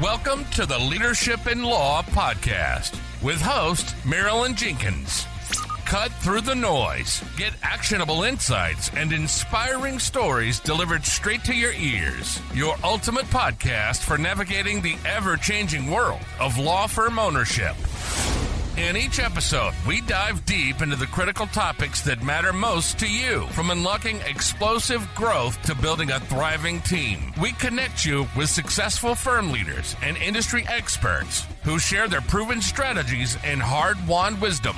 Welcome to the Leadership in Law podcast with host Marilyn Jenkins. Cut through the noise, get actionable insights and inspiring stories delivered straight to your ears. Your ultimate podcast for navigating the ever-changing world of law firm ownership. In each episode, we dive deep into the critical topics that matter most to you, from unlocking explosive growth to building a thriving team. We connect you with successful firm leaders and industry experts who share their proven strategies and hard-won wisdom.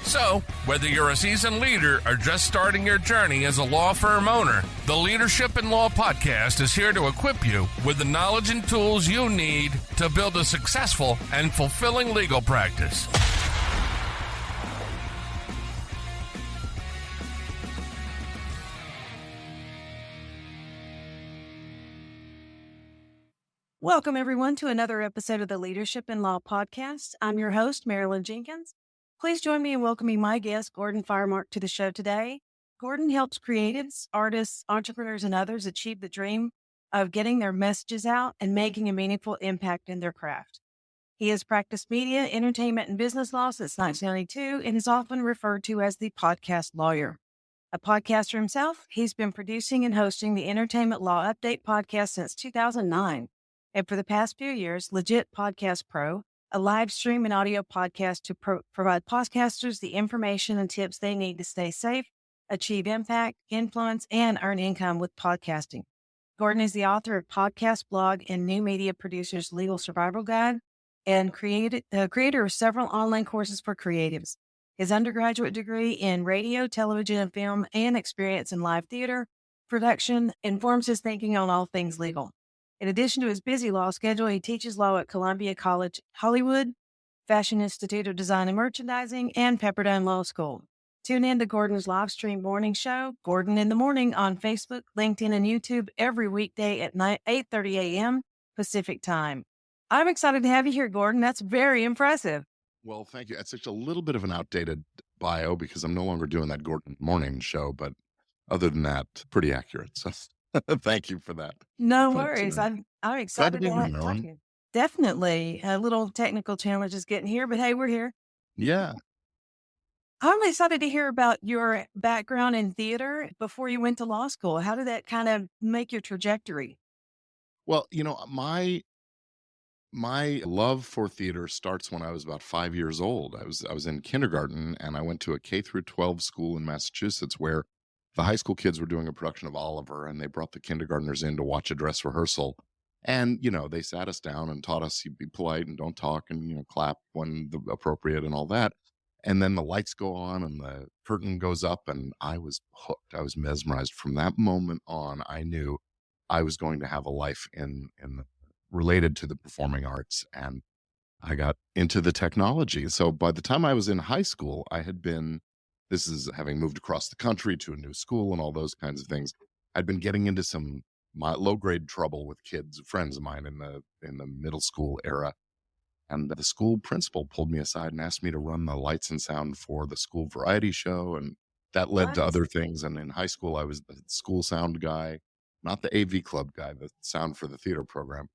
So, whether you're a seasoned leader or just starting your journey as a law firm owner, the Leadership in Law podcast is here to equip you with the knowledge and tools you need to build a successful and fulfilling legal practice. Welcome, everyone, to another episode of the Leadership in Law podcast. I'm your host, Marilyn Jenkins. Please join me in welcoming my guest, Gordon Firemark, to the show today. Gordon helps creatives, artists, entrepreneurs, and others achieve the dream of getting their messages out and making a meaningful impact in their craft. He has practiced media, entertainment, and business law since 1992 and is often referred to as the podcast lawyer. A podcaster himself, he's been producing and hosting the Entertainment Law Update podcast since 2009. And for the past few years, Legit Podcast Pro, a live stream and audio podcast to provide podcasters the information and tips they need to stay safe, achieve impact, influence, and earn income with podcasting. Gordon is the author of Podcast Blog and New Media Producers Legal Survival Guide and creator of several online courses for creatives. His undergraduate degree in radio, television, and film and experience in live theater production informs his thinking on all things legal. In addition to his busy law schedule, he teaches law at Columbia College Hollywood, Fashion Institute of Design and Merchandising, and Pepperdine Law School. Tune in to Gordon's live stream morning show, Gordon in the Morning, on Facebook, LinkedIn, and YouTube every weekday at 8:30 a.m. Pacific time. I'm excited to have you here, Gordon. That's very impressive. Well, thank you. It's such a little bit of an outdated bio because I'm no longer doing that Gordon morning show, but other than that, pretty accurate. So thank you for that. No worries. I'm excited to have Marilyn. you. Definitely. A little technical challenges getting here, but hey, we're here. Yeah. I'm excited to hear about your background in theater before you went to law school. How did that kind of make your trajectory? Well, my love for theater starts when I was about 5 years old. I was in kindergarten and I went to a K through 12 school in Massachusetts where the high school kids were doing a production of Oliver, and they brought the kindergartners in to watch a dress rehearsal. And, they sat us down and taught us, you be polite and don't talk and, clap when appropriate and all that. And then the lights go on and the curtain goes up and I was hooked. I was mesmerized. From that moment on, I knew I was going to have a life related to the performing arts. And I got into the technology. So by the time I was in high school, this is having moved across the country to a new school and all those kinds of things. I'd been getting into some low-grade trouble with friends of mine in the middle school era. And the school principal pulled me aside and asked me to run the lights and sound for the school variety show. And that led to other things. And in high school, I was the school sound guy, not the AV club guy, the sound for the theater program.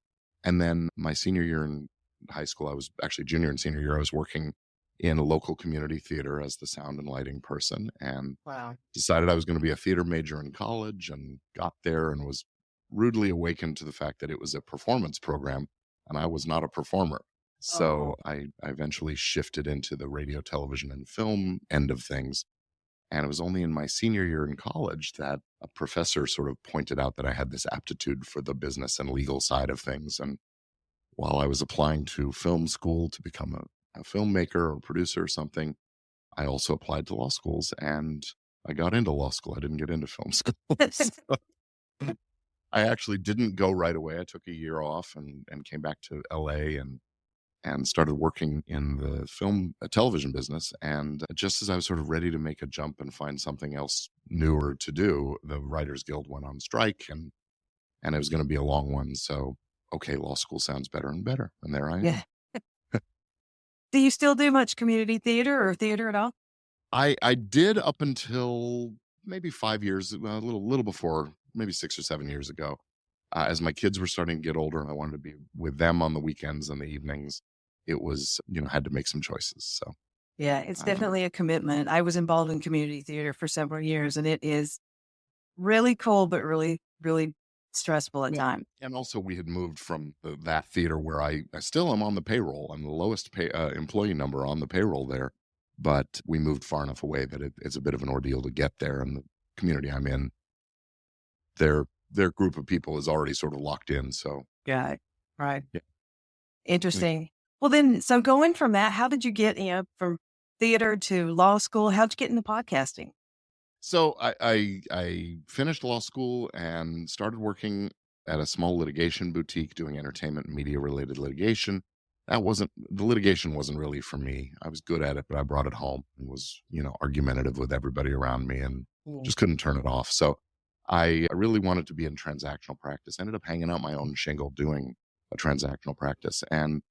And then my senior year in high school, I was actually junior and senior year, I was working in a local community theater as the sound and lighting person, and decided I was going to be a theater major in college, and got there and was rudely awakened to the fact that it was a performance program and I was not a performer. So I eventually shifted into the radio, television, and film end of things. And it was only in my senior year in college that a professor sort of pointed out that I had this aptitude for the business and legal side of things. And while I was applying to film school to become a filmmaker or producer or something, I also applied to law schools and I got into law school. I didn't get into film school. So I actually didn't go right away. I took a year off and came back to LA and started working in the television business. And just as I was sort of ready to make a jump and find something else newer to do, the Writers Guild went on strike and it was going to be a long one. So, okay, law school sounds better and better. And there I am. Yeah. Do you still do much community theater or theater at all? I did up until maybe 5 years, a little before, maybe 6 or 7 years ago. as my kids were starting to get older and I wanted to be with them on the weekends and the evenings, it was, had to make some choices. So, Yeah, it's um, definitely a commitment. I was involved in community theater for several years, and it is really cool, but really, really stressful at well, times. and also we had moved from that theater where I still am on the payroll. I'm the lowest employee number on the payroll there, but we moved far enough away that it's a bit of an ordeal to get there. And the community I'm in, their group of people is already sort of locked in. So Yeah, right. yeah. Interesting. Well, then, so going from that, how did you get, from theater to law school? How'd you get into podcasting? So I finished law school and started working at a small litigation boutique doing entertainment and media related litigation. The litigation wasn't really for me. I was good at it, but I brought it home and was, argumentative with everybody around me and Mm. just couldn't turn it off. So I really wanted to be in transactional practice. I ended up hanging out my own shingle doing a transactional practice. And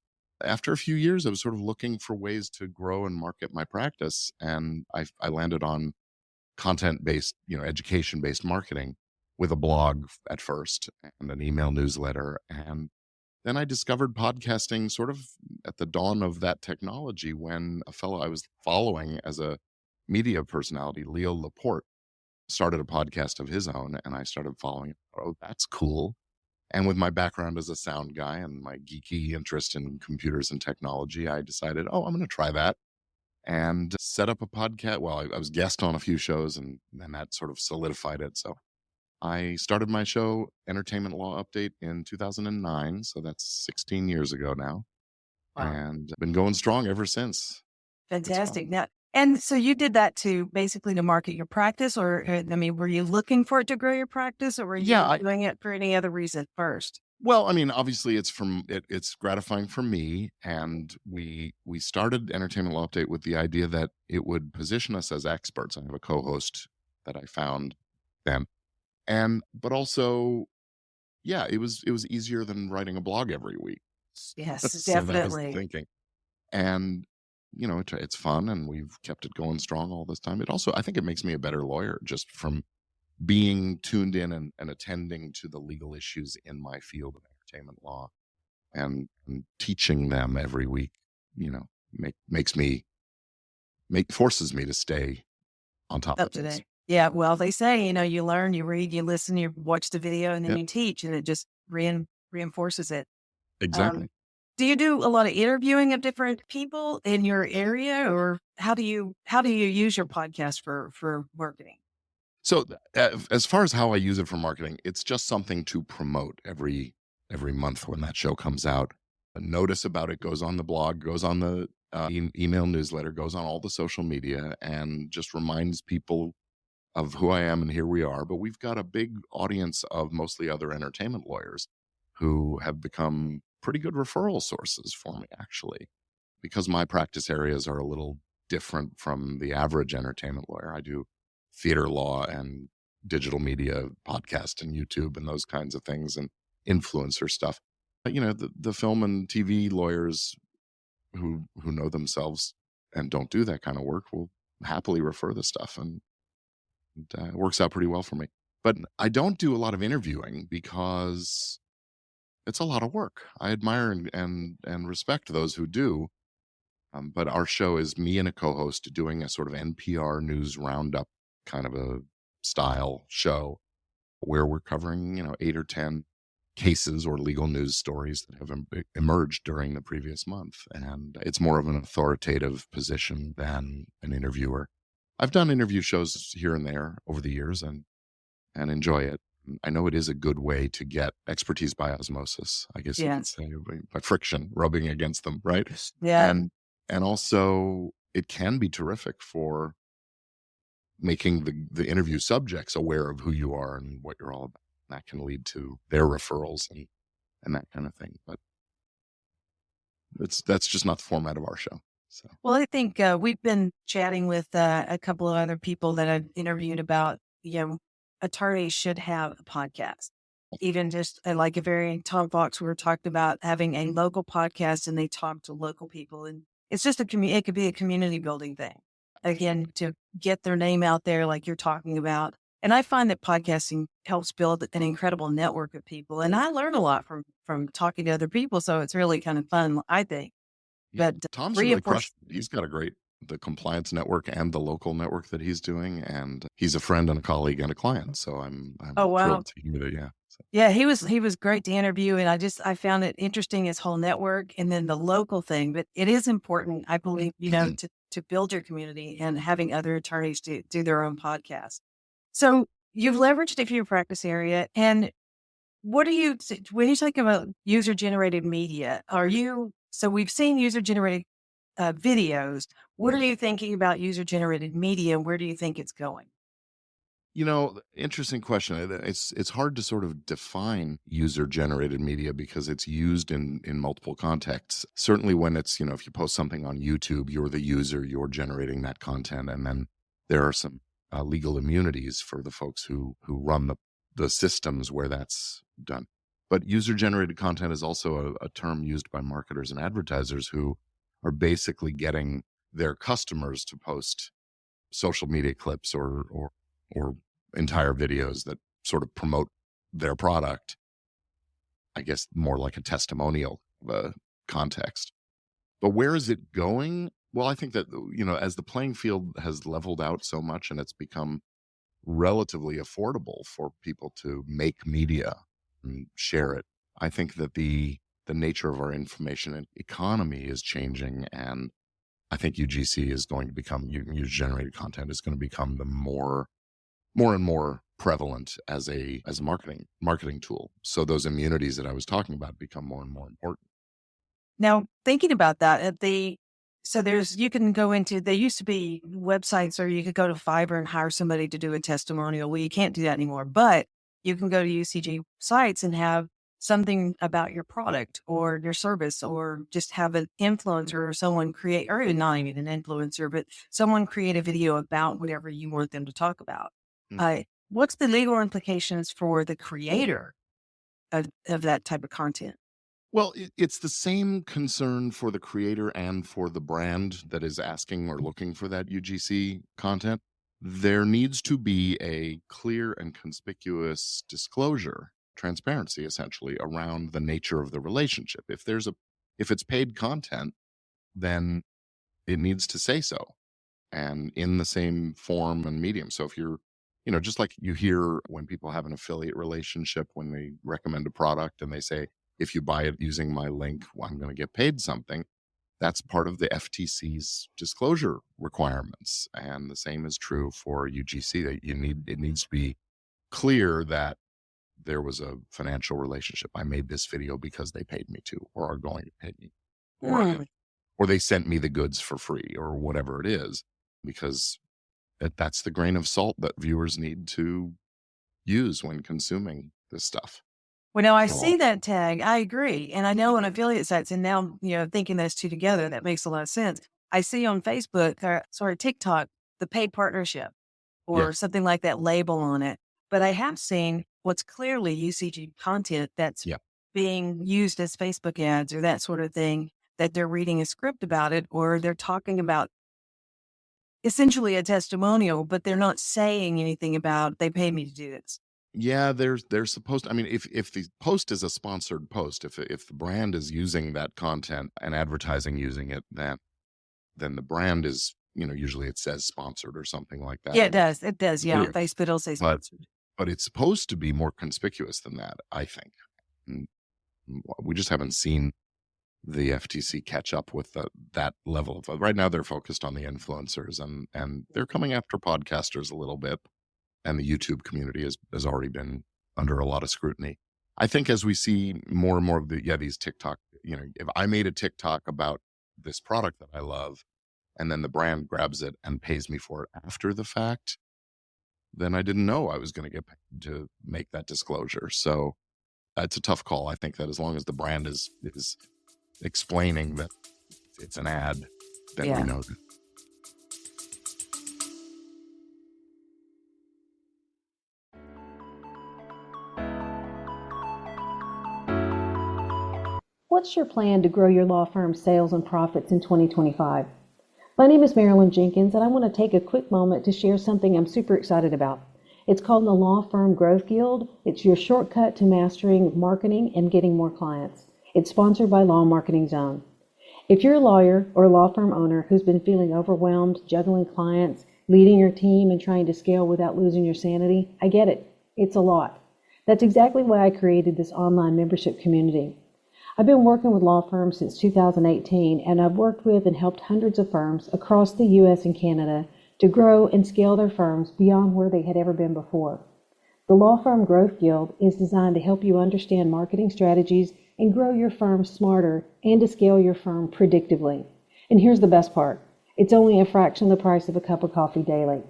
after a few years, I was sort of looking for ways to grow and market my practice. And I landed on content based, education based marketing with a blog at first and an email newsletter. And then I discovered podcasting sort of at the dawn of that technology when a fellow I was following as a media personality, Leo Laporte, started a podcast of his own. And I started following it. Oh, that's cool. And with my background as a sound guy and my geeky interest in computers and technology, I decided, oh, I'm going to try that and set up a podcast. Well, I was guest on a few shows and that sort of solidified it. So I started my show, Entertainment Law Update, in 2009. So that's 16 years ago now. Wow. And been going strong ever since. It's fun. Fantastic. Now, and so you did that to basically to market your practice, or were you looking for it to grow your practice, or were Yeah. you doing it for any other reason first? Well, I mean, obviously it's gratifying for me. And we started Entertainment Law Update with the idea that it would position us as experts. I have a co-host that I found then. But also, yeah, it was easier than writing a blog every week. Yes, So that was the definitely. thinking. And, it's fun and we've kept it going strong all this time. It also, I think it makes me a better lawyer just from being tuned in and attending to the legal issues in my field of entertainment law and teaching them every week, you know, forces me to stay on top Up of to things. date. Yeah, well, they say, you learn, you read, you listen, you watch the video, and then Yeah, you teach, and it just reinforces it. exactly. Um, do you do a lot of interviewing of different people in your area, or how do you use your podcast for marketing? So, as far as how I use it for marketing, it's just something to promote every month when that show comes out. A notice about it goes on the blog, goes on the email newsletter, goes on all the social media, and just reminds people of who I am and here we are. But we've got a big audience of mostly other entertainment lawyers who have become pretty good referral sources for me, actually, because my practice areas are a little different from the average entertainment lawyer. I do theater law and digital media, podcast and YouTube and those kinds of things and influencer stuff. But, the film and TV lawyers who know themselves and don't do that kind of work will happily refer the stuff and it works out pretty well for me. But I don't do a lot of interviewing because it's a lot of work. I admire and respect those who do. But our show is me and a co-host doing a sort of NPR news roundup kind of a style show where we're covering, 8 or 10 cases or legal news stories that have emerged during the previous month. And it's more of an authoritative position than an interviewer. I've done interview shows here and there over the years and enjoy it. I know it is a good way to get expertise by osmosis, I guess you Yeah, could say, by friction, rubbing against them, right? yeah, And also it can be terrific for making the interview subjects aware of who you are and what you're all about. That can lead to their referrals and that kind of thing. But that's just not the format of our show. So Well, I think we've been chatting with a couple of other people that I've interviewed about, attorneys should have a podcast. Even just like a very Tom Fox, we were talking about having a local podcast and they talk to local people. And it's just it could be a community building thing. Again, to get their name out there, like you're talking about. And I find that podcasting helps build an incredible network of people. And I learn a lot from talking to other people. So it's really kind of fun, I think. Yeah, But Tom's really reinforce. crushed it. He's got the compliance network and the local network that he's doing, and he's a friend and a colleague and a client. So I'm Oh, wow. thrilled to hear that. Yeah. So, Yeah, he was great to interview, and I found it interesting, his whole network and then the local thing. But it is important, I believe, to build your community and having other attorneys do their own podcast. So you've leveraged it for your practice area, and what do you when you talk about user generated media? So we've seen user generated videos. What are you thinking about user generated media? Where do you think it's going? Interesting question. It's hard to sort of define user generated media because it's used in multiple contexts. Certainly when it's, if you post something on YouTube, you're the user, you're generating that content. And then there are some legal immunities for the folks who run the systems where that's done. But user generated content is also a term used by marketers and advertisers who are basically getting their customers to post social media clips or entire videos that sort of promote their product, I guess more like a testimonial context. But where is it going? Well, I think that, as the playing field has leveled out so much and it's become relatively affordable for people to make media and share it, I think that the nature of our information economy is changing. And I think UGC is going to become, user generated content is going to become the more and more prevalent as a marketing tool. So those immunities that I was talking about become more and more important. Now, thinking about that, you can go into, there used to be websites or you could go to Fiverr and hire somebody to do a testimonial. Well, you can't do that anymore, but you can go to UCG sites and have something about your product or your service, or just have an influencer or someone create, or even not even an influencer, but someone create a video about whatever you want them to talk about. What's the legal implications for the creator of that type of content? Well, it's the same concern for the creator and for the brand that is asking or looking for that UGC content. There needs to be a clear and conspicuous disclosure, transparency essentially, around the nature of the relationship. If it's paid content, then it needs to say so, and in the same form and medium. So if you're, just like you hear when people have an affiliate relationship, when they recommend a product and they say, if you buy it using my link, well, I'm going to get paid something. That's part of the FTC's disclosure requirements. And the same is true for UGC, that it needs to be clear that there was a financial relationship. I made this video because they paid me to, or are going to pay me, or they sent me the goods for free, or whatever it is, because that's the grain of salt that viewers need to use when consuming this stuff. Well, now I see that tag. I agree. And I know on affiliate sites, and now, thinking those two together, that makes a lot of sense. I see on Facebook, TikTok, the paid partnership or something like that label on it. But I have seen what's clearly UCG content that's being used as Facebook ads or that sort of thing, that they're reading a script about it, or they're talking about essentially a testimonial, but they're not saying anything about, they paid me to do this. Yeah, they're supposed to. I mean, if the post is a sponsored post, if the brand is using that content and advertising using it, then the brand is, usually it says sponsored or something like that. Yeah, it does. It does. Yeah, on Facebook it'll say sponsored. But it's supposed to be more conspicuous than that, I think. And we just haven't seen the FTC catch up with that level of. Right now, they're focused on the influencers and they're coming after podcasters a little bit. And the YouTube community has already been under a lot of scrutiny. I think as we see more and more of these TikTok, if I made a TikTok about this product that I love, and then the brand grabs it and pays me for it after the fact, then I didn't know I was going to get paid to make that disclosure. So it's a tough call. I think that as long as the brand is explaining that it's an ad, then we know that. What's your plan to grow your law firm's sales and profits in 2025? My name is Marilyn Jenkins, and I want to take a quick moment to share something I'm super excited about. It's called the Law Firm Growth Guild. It's your shortcut to mastering marketing and getting more clients. It's sponsored by Law Marketing Zone. If you're a lawyer or a law firm owner who's been feeling overwhelmed, juggling clients, leading your team, and trying to scale without losing your sanity, I get it. It's a lot. That's exactly why I created this online membership community. I've been working with law firms since 2018, and I've worked with and helped hundreds of firms across the U.S. and Canada to grow and scale their firms beyond where they had ever been before. The Law Firm Growth Guild is designed to help you understand marketing strategies and grow your firm smarter and to scale your firm predictably. And here's the best part. It's only a fraction of the price of a cup of coffee daily.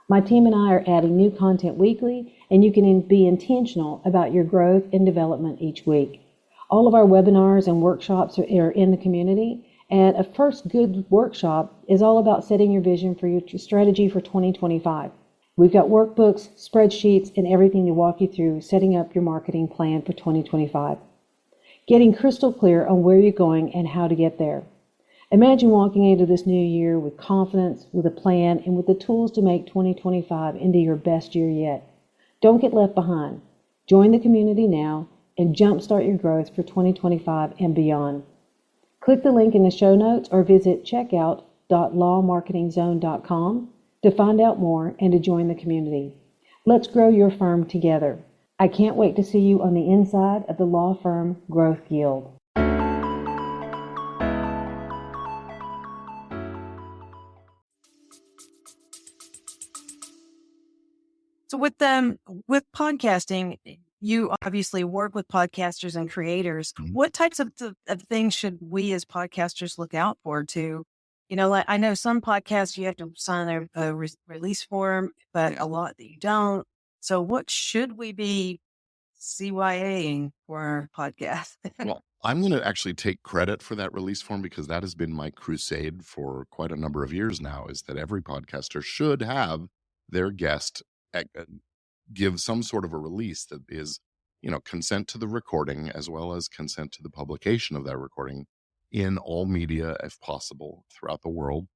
My team and I are adding new content weekly, and you can be intentional about your growth and development each week. All of our webinars and workshops are in the community, and a first good workshop is all about setting your vision for your strategy for 2025. We've got workbooks, spreadsheets, and everything to walk you through setting up your marketing plan for 2025. Getting crystal clear on where you're going and how to get there. Imagine walking into this new year with confidence, with a plan, and with the tools to make 2025 into your best year yet. Don't get left behind. Join the community now and jumpstart your growth for 2025 and beyond. Click the link in the show notes or visit checkout.lawmarketingzone.com to find out more and to join the community. Let's grow your firm together. I can't wait to see you on the inside of the Law Firm Growth Guild. So with podcasting, you obviously work with podcasters and creators. What types of things should we as podcasters look out for to, like I know some podcasts you have to sign a release form, but a lot that you don't. So what should we be CYAing for our podcast? Well, I'm going to actually take credit for that release form because that has been my crusade for quite a number of years now, is that every podcaster should have their guest give some sort of a release that is, consent to the recording as well as consent to the publication of that recording in all media, if possible, throughout the world,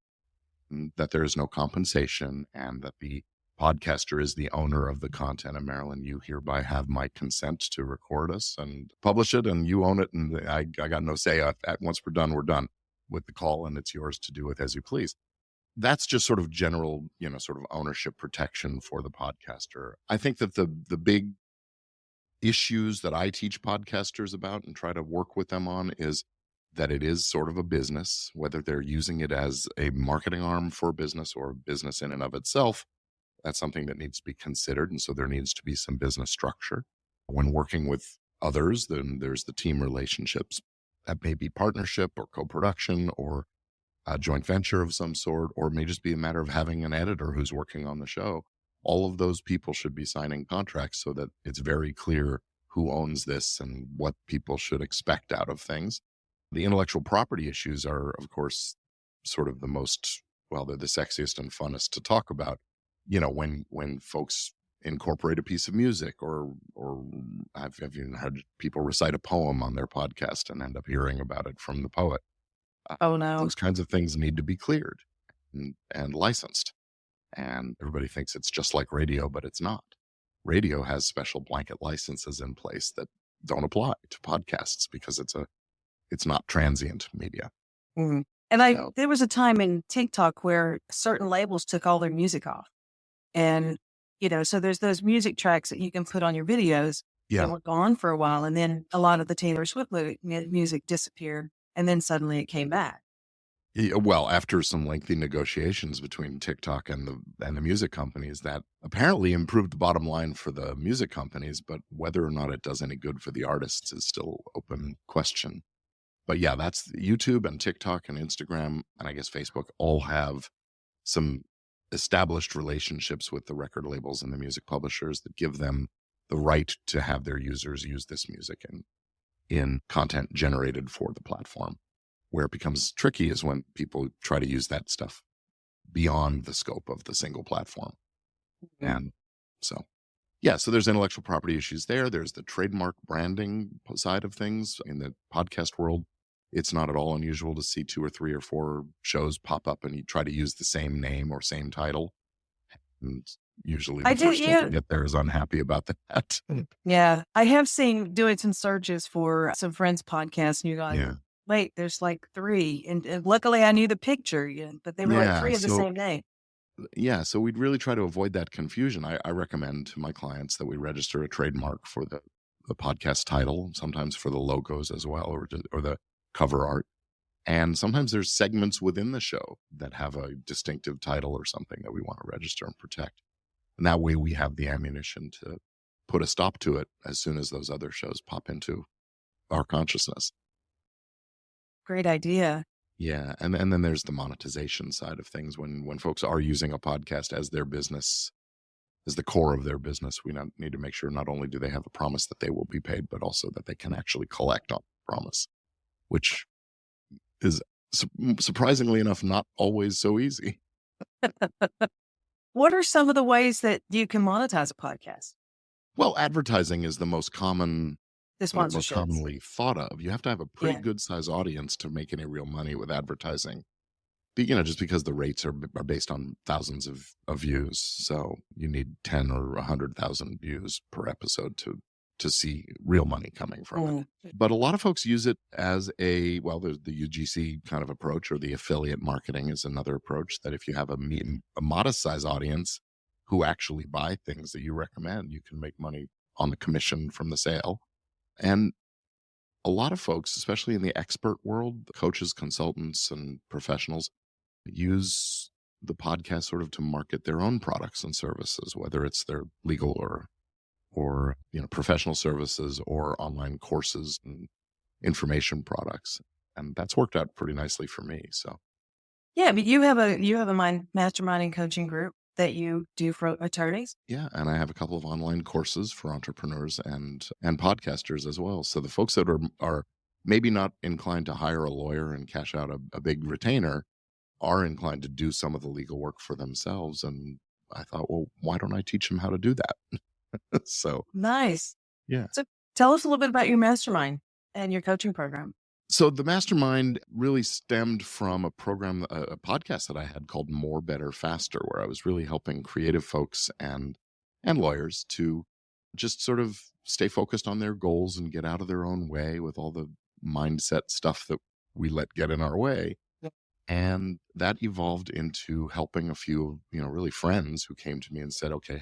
and that there is no compensation and that the podcaster is the owner of the content. And Marilyn, you hereby have my consent to record us and publish it, and you own it. And I got no say. Once we're done with the call, and it's yours to do with as you please. That's just sort of general, sort of ownership protection for the podcaster. I think that the big issues that I teach podcasters about and try to work with them on is that it is sort of a business, whether they're using it as a marketing arm for a business or a business in and of itself. That's something that needs to be considered. And so there needs to be some business structure. When working with others, then there's the team relationships. That may be partnership or co-production or a joint venture of some sort, or it may just be a matter of having an editor who's working on the show. All of those people should be signing contracts so that it's very clear who owns this and what people should expect out of things. The intellectual property issues are, of course, sort of they're the sexiest and funnest to talk about. When folks incorporate a piece of music or I've even had people recite a poem on their podcast and end up hearing about it from the poet. Oh, no. Those kinds of things need to be cleared and licensed. And everybody thinks it's just like radio, but it's not. Radio has special blanket licenses in place that don't apply to podcasts because it's not transient media. Mm-hmm. And there was a time in TikTok where certain labels took all their music off. And, so there's those music tracks that you can put on your videos. Yeah. They were gone for a while. And then a lot of the Taylor Swift music disappeared. And then suddenly it came back. Yeah, well, after some lengthy negotiations between TikTok and the music companies, that apparently improved the bottom line for the music companies, but whether or not it does any good for the artists is still open question. But yeah, that's YouTube and TikTok and Instagram, and I guess Facebook all have some established relationships with the record labels and the music publishers that give them the right to have their users use this music in content generated for the platform. Where it becomes tricky is when people try to use that stuff beyond the scope of the single platform. Mm-hmm. And so there's intellectual property issues there. There's the trademark branding side of things. In the podcast world, it's not at all unusual to see 2 or 3 or 4 shows pop up and you try to use the same name or same title. And Usually I the do, first one to yeah. get there is unhappy about that. Yeah. I have seen doing some searches for some friends' podcasts, and you go, Yeah. wait, there's like three. And luckily I knew the picture, but they were like Yeah. three of the same name. So we'd really try to avoid that confusion. I recommend to my clients that we register a trademark for the podcast title, sometimes for the logos as well, or the cover art. And sometimes there's segments within the show that have a distinctive title or something that we want to register and protect. And that way we have the ammunition to put a stop to it as soon as those other shows pop into our consciousness. Great idea. Yeah. And then there's the monetization side of things. When folks are using a podcast as their business, as the core of their business, we need to make sure not only do they have a promise that they will be paid, but also that they can actually collect on the promise, which is surprisingly enough not always so easy. What are some of the ways that you can monetize a podcast? Well, advertising is the most common, The most sponsorships. commonly thought of. You have to have a pretty Yeah. good size audience to make any real money with advertising. Just because the rates are based on thousands of views. So you need 10 or 100,000 views per episode to see real money coming from it. But a lot of folks use it as there's the UGC kind of approach, or the affiliate marketing is another approach, that if you have a modest size audience who actually buy things that you recommend, you can make money on the commission from the sale. And a lot of folks, especially in the expert world, coaches, consultants, and professionals, use the podcast sort of to market their own products and services, whether it's their legal or professional services or online courses and information products. And that's worked out pretty nicely for me. So Yeah, but you have a masterminding coaching group that you do for attorneys. yeah, and I have a couple of online courses for entrepreneurs and podcasters as well. So the folks that are maybe not inclined to hire a lawyer and cash out a big retainer are inclined to do some of the legal work for themselves. And I thought, well, why don't I teach them how to do that? So, Nice. yeah. So tell us a little bit about your mastermind and your coaching program. So the mastermind really stemmed from a program, a podcast that I had called More, Better, Faster, where I was really helping creative folks and lawyers to just sort of stay focused on their goals and get out of their own way with all the mindset stuff that we let get in our way. And that evolved into helping a few, really friends who came to me and said, okay,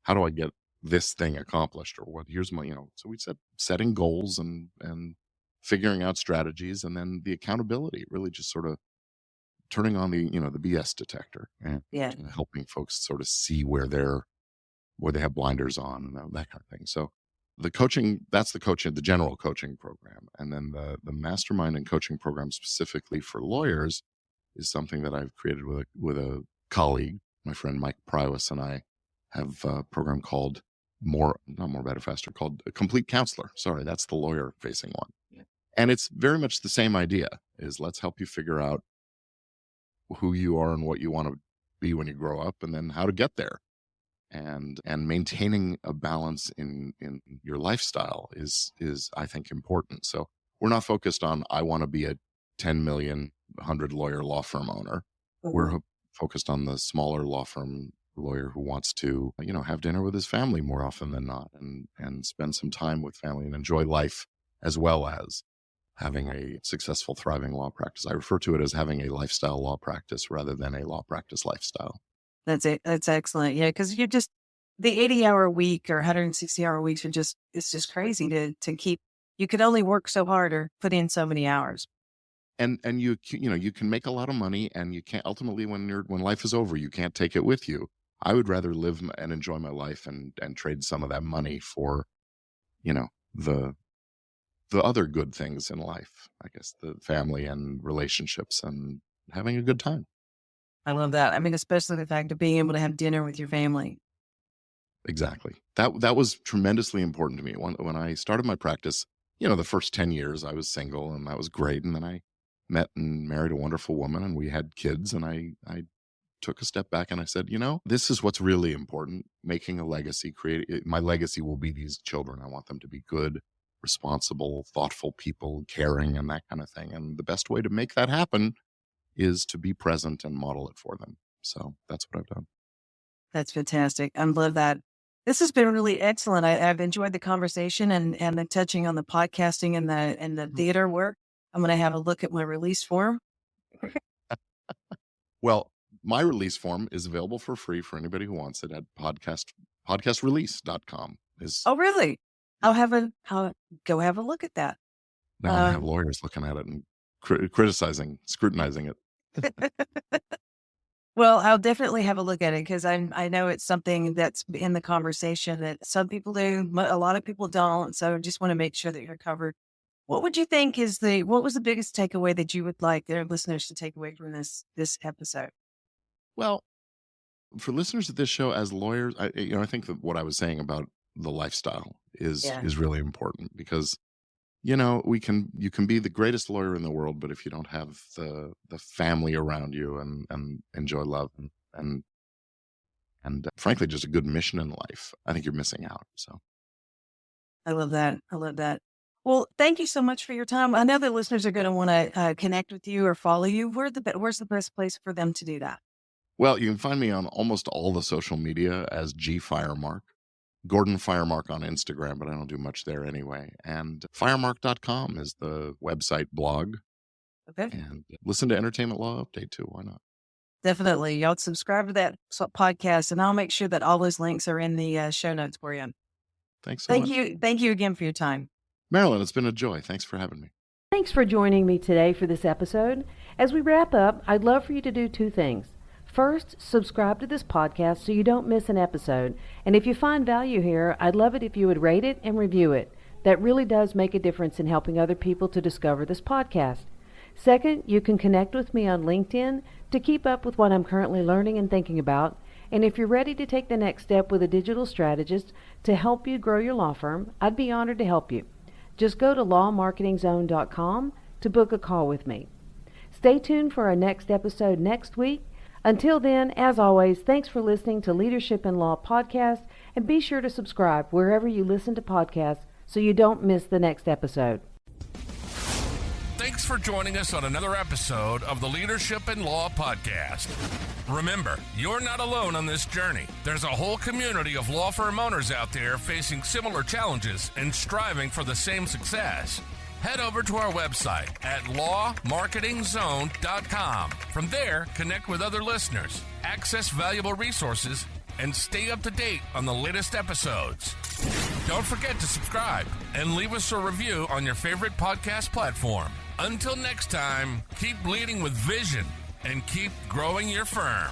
how do I get this thing accomplished? Or here's my, so we said setting goals and figuring out strategies, and then the accountability, really just sort of turning on the BS detector and helping folks sort of see where they have blinders on and that kind of thing. So the coaching, that's the general coaching program. And then the mastermind and coaching program specifically for lawyers is something that I've created with a colleague, my friend Mike Prywis, and I have a program called More Better, Faster, called Complete Counselor. Sorry, that's the lawyer facing one. Yeah. And it's very much the same idea, is let's help you figure out who you are and what you want to be when you grow up, and then how to get there. And maintaining a balance in your lifestyle is I think important. So we're not focused on, I want to be a 10 million 100 lawyer law firm owner. We're focused on the smaller law firm lawyer who wants to have dinner with his family more often than not, and spend some time with family and enjoy life, as well as having a successful, thriving law practice. I refer to it as having a lifestyle law practice rather than a law practice lifestyle. That's it. That's excellent. Yeah, because the 80-hour week or 160-hour weeks it's just crazy to keep. You could only work so hard or put in so many hours. And you can make a lot of money, and you can't, ultimately, when life is over, you can't take it with you. I would rather live and enjoy my life and trade some of that money for, the other good things in life, I guess, the family and relationships and having a good time. I love that. I mean, especially the fact of being able to have dinner with your family. Exactly. That was tremendously important to me. When I started my practice, the first 10 years I was single, and that was great. And then I met and married a wonderful woman, and we had kids, and I took a step back and I said, this is what's really important, making a legacy. My legacy will be these children. I want them to be good, responsible, thoughtful people, caring, and that kind of thing. And the best way to make that happen is to be present and model it for them. So that's what I've done. That's fantastic. I love that. This has been really excellent. I've enjoyed the conversation and the touching on the podcasting and the theater work. I'm going to have a look at my release form. Well, my release form is available for free for anybody who wants it at podcastrelease.com. Oh, really? I'll go have a look at that. Now I have lawyers looking at it and criticizing, scrutinizing it. Well, I'll definitely have a look at it because I know it's something that's in the conversation that some people do, a lot of people don't. So I just want to make sure that you're covered. What would you think what was the biggest takeaway that you would like their listeners to take away from this episode? Well, for listeners of this show as lawyers, I think that what I was saying about the lifestyle is really important because, you can be the greatest lawyer in the world, but if you don't have the family around you and enjoy love and frankly, just a good mission in life, I think you're missing out. So I love that. I love that. Well, thank you so much for your time. I know the listeners are going to want to connect with you or follow you. Where's the best place for them to do that? Well, you can find me on almost all the social media as G Firemark. Gordon Firemark on Instagram, but I don't do much there anyway. And firemark.com is the website blog. Okay. And listen to Entertainment Law Update too. Why not? Definitely. Y'all subscribe to that podcast, and I'll make sure that all those links are in the show notes for you. Thanks so much. Thank you again for your time. Marilyn, it's been a joy. Thanks for having me. Thanks for joining me today for this episode. As we wrap up, I'd love for you to do two things. First, subscribe to this podcast so you don't miss an episode. And if you find value here, I'd love it if you would rate it and review it. That really does make a difference in helping other people to discover this podcast. Second, you can connect with me on LinkedIn to keep up with what I'm currently learning and thinking about. And if you're ready to take the next step with a digital strategist to help you grow your law firm, I'd be honored to help you. Just go to lawmarketingzone.com to book a call with me. Stay tuned for our next episode next week. Until then, as always, thanks for listening to Leadership in Law Podcast, and be sure to subscribe wherever you listen to podcasts so you don't miss the next episode. Thanks for joining us on another episode of the Leadership in Law Podcast. Remember, you're not alone on this journey. There's a whole community of law firm owners out there facing similar challenges and striving for the same success. Head over to our website at lawmarketingzone.com. From there, connect with other listeners, access valuable resources, and stay up to date on the latest episodes. Don't forget to subscribe and leave us a review on your favorite podcast platform. Until next time, keep leading with vision and keep growing your firm.